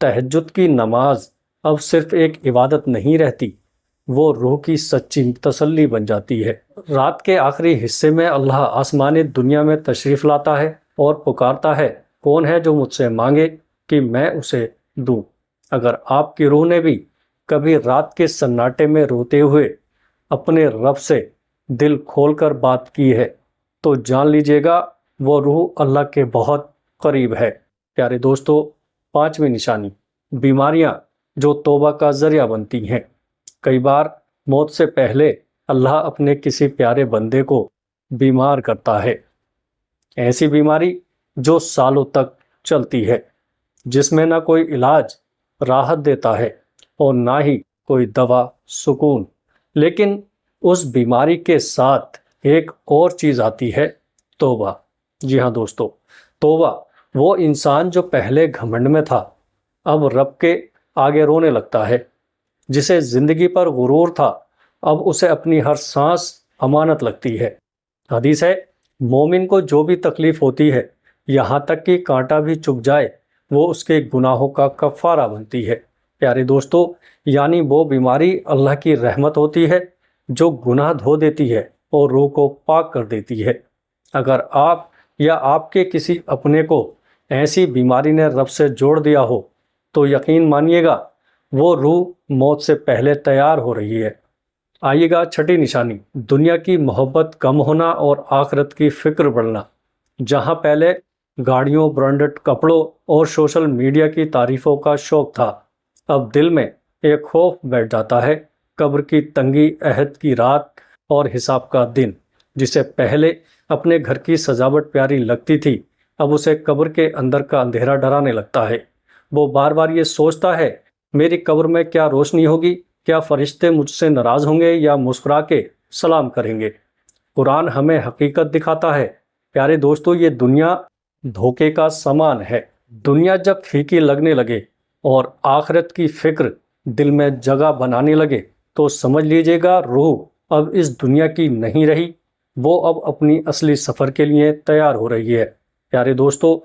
تہجد کی نماز اب صرف ایک عبادت نہیں رہتی، وہ روح کی سچی تسلی بن جاتی ہے۔ رات کے آخری حصے میں اللہ آسمان دنیا میں تشریف لاتا ہے اور پکارتا ہے، کون ہے جو مجھ سے مانگے کہ میں اسے دوں۔ اگر آپ کی روح نے بھی کبھی رات کے سناٹے میں روتے ہوئے اپنے رب سے دل کھول کر بات کی ہے تو جان لیجئے گا وہ روح اللہ کے بہت قریب ہے۔ پیارے دوستو، پانچویں نشانی، بیماریاں جو توبہ کا ذریعہ بنتی ہیں۔ کئی بار موت سے پہلے اللہ اپنے کسی پیارے بندے کو بیمار کرتا ہے، ایسی بیماری جو سالوں تک چلتی ہے، جس میں نہ کوئی علاج راحت دیتا ہے اور نہ ہی کوئی دوا سکون، لیکن اس بیماری کے ساتھ ایک اور چیز آتی ہے، توبہ۔ جی ہاں دوستو، توبہ وہ انسان جو پہلے گھمنڈ میں تھا اب رب کے آگے رونے لگتا ہے، جسے زندگی پر غرور تھا اب اسے اپنی ہر سانس امانت لگتی ہے۔ حدیث ہے، مومن کو جو بھی تکلیف ہوتی ہے، یہاں تک کہ کانٹا بھی چبھ جائے، وہ اس کے گناہوں کا کفارہ بنتی ہے۔ پیارے دوستو، یعنی وہ بیماری اللہ کی رحمت ہوتی ہے جو گناہ دھو دیتی ہے اور روح کو پاک کر دیتی ہے۔ اگر آپ یا آپ کے کسی اپنے کو ایسی بیماری نے رب سے جوڑ دیا ہو تو یقین مانیے گا وہ روح موت سے پہلے تیار ہو رہی ہے۔ آئیے گا چھٹی نشانی، دنیا کی محبت کم ہونا اور آخرت کی فکر بڑھنا۔ جہاں پہلے گاڑیوں، برانڈڈ کپڑوں اور سوشل میڈیا کی تعریفوں کا شوق تھا، اب دل میں ایک خوف بیٹھ جاتا ہے، قبر کی تنگی، عہد کی رات اور حساب کا دن۔ جسے پہلے اپنے گھر کی سجاوٹ پیاری لگتی تھی، اب اسے قبر کے اندر کا اندھیرا ڈرانے لگتا ہے۔ وہ بار بار یہ سوچتا ہے، میری قبر میں کیا روشنی ہوگی؟ کیا فرشتے مجھ سے ناراض ہوں گے یا مسکرا کے سلام کریں گے؟ قرآن ہمیں حقیقت دکھاتا ہے۔ پیارے دوستو، یہ دنیا دھوکے کا سامان ہے۔ دنیا جب پھیکی لگنے لگے اور آخرت کی فکر دل میں جگہ بنانے لگے تو سمجھ لیجئے گا روح اب اس دنیا کی نہیں رہی، وہ اب اپنی اصلی سفر کے لیے تیار ہو رہی ہے۔ پیارے دوستو،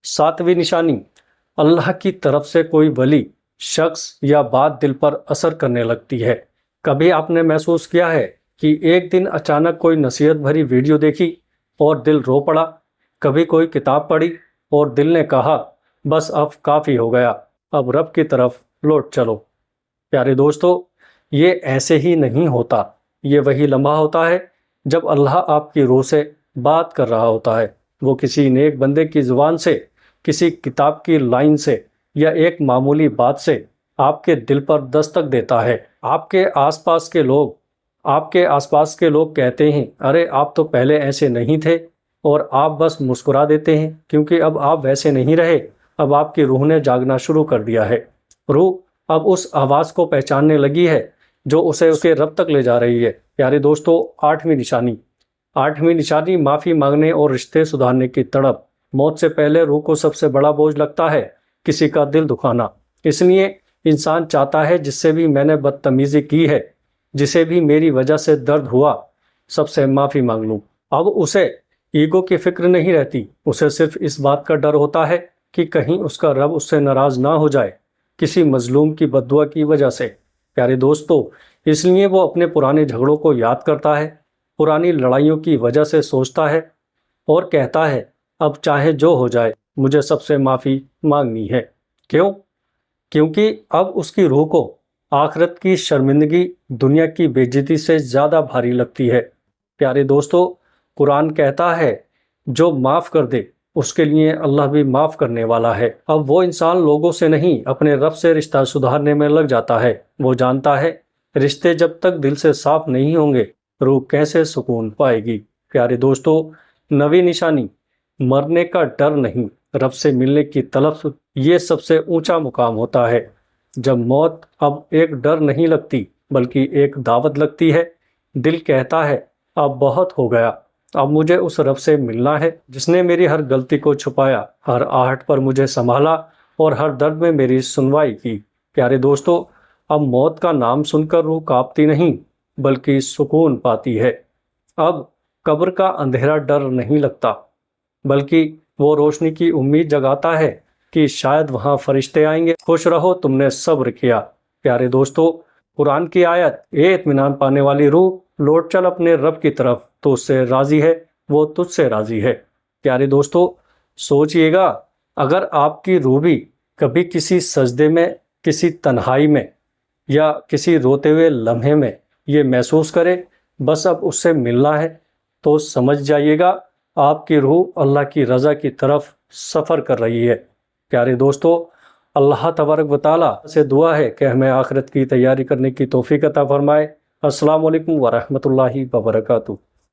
ساتویں نشانی، اللہ کی طرف سے کوئی ولی، شخص یا بات دل پر اثر کرنے لگتی ہے۔ کبھی آپ نے محسوس کیا ہے کہ ایک دن اچانک کوئی نصیحت بھری ویڈیو دیکھی اور دل رو پڑا؟ کبھی کوئی کتاب پڑھی اور دل نے کہا، بس اب کافی ہو گیا، اب رب کی طرف لوٹ چلو۔ پیارے دوستو، یہ ایسے ہی نہیں ہوتا۔ یہ وہی لمحہ ہوتا ہے جب اللہ آپ کی روح سے بات کر رہا ہوتا ہے۔ وہ کسی نیک بندے کی زبان سے، کسی کتاب کی لائن سے یا ایک معمولی بات سے آپ کے دل پر دستک دیتا ہے۔ آپ کے آس پاس کے لوگ کہتے ہیں، ارے آپ تو پہلے ایسے نہیں تھے، اور آپ بس مسکرا دیتے ہیں کیونکہ اب آپ ویسے نہیں رہے، اب آپ کی روح نے جاگنا شروع کر دیا ہے۔ روح اب اس آواز کو پہچاننے لگی ہے جو اسے اس کے رب تک لے جا رہی ہے۔ پیارے دوستو، آٹھویں نشانی معافی مانگنے اور رشتے سدھارنے کی تڑپ۔ موت سے پہلے روح کو سب سے بڑا بوجھ لگتا ہے کسی کا دل دکھانا۔ اس لیے انسان چاہتا ہے جس سے بھی میں نے بدتمیزی کی ہے، جسے بھی میری وجہ سے درد ہوا، سب سے معافی مانگ لوں۔ اب اسے ایگو کی فکر نہیں رہتی، اسے صرف اس بات کا ڈر ہوتا ہے کہ کہیں اس کا رب اس سے ناراض نہ ہو جائے کسی مظلوم کی بددعا کی وجہ سے۔ پیارے دوستو، اس لیے وہ اپنے پرانے جھگڑوں کو یاد کرتا ہے، پرانی لڑائیوں کی وجہ سے سوچتا ہے اور کہتا ہے، اب چاہے جو ہو جائے مجھے سب سے معافی مانگنی ہے۔ کیوں؟ کیونکہ اب اس کی روح کو آخرت کی شرمندگی دنیا کی بے عزتی سے زیادہ بھاری لگتی ہے۔ پیارے دوستو، قرآن کہتا ہے، جو معاف کر دے اس کے لیے اللہ بھی معاف کرنے والا ہے۔ اب وہ انسان لوگوں سے نہیں، اپنے رب سے رشتہ سدھارنے میں لگ جاتا ہے۔ وہ جانتا ہے رشتے جب تک دل سے صاف نہیں ہوں گے روح کیسے سکون پائے گی۔ پیارے دوستو، نویں نشانی، مرنے کا ڈر نہیں، رب سے ملنے کی طلب، یہ سب سے اونچا مقام ہوتا ہے۔ جب موت اب ایک ڈر نہیں لگتی بلکہ ایک دعوت لگتی ہے، دل کہتا ہے، اب بہت ہو گیا، اب مجھے اس رب سے ملنا ہے جس نے میری ہر غلطی کو چھپایا، ہر آہٹ پر مجھے سنبھالا اور ہر درد میں میری سنوائی کی۔ پیارے دوستو، اب موت کا نام سن کر روح کانپتی نہیں بلکہ سکون پاتی ہے۔ اب قبر کا اندھیرا ڈر نہیں لگتا بلکہ وہ روشنی کی امید جگاتا ہے کہ شاید وہاں فرشتے آئیں گے، خوش رہو تم نے صبر کیا۔ پیارے دوستو، قرآن کی آیت، اے اطمینان پانے والی روح، لوٹ چل اپنے رب کی طرف، تو اس سے راضی ہے، وہ تجھ سے راضی ہے۔ پیارے دوستو، سوچئے گا اگر آپ کی روح بھی کبھی کسی سجدے میں، کسی تنہائی میں یا کسی روتے ہوئے لمحے میں یہ محسوس کرے بس اب اس سے ملنا ہے، تو سمجھ جائیے گا آپ کی روح اللہ کی رضا کی طرف سفر کر رہی ہے۔ پیارے دوستو، اللہ تبارک و تعالیٰ سے دعا ہے کہ ہمیں آخرت کی تیاری کرنے کی توفیق عطا فرمائے۔ السلام علیکم ورحمۃ اللہ وبرکاتہ۔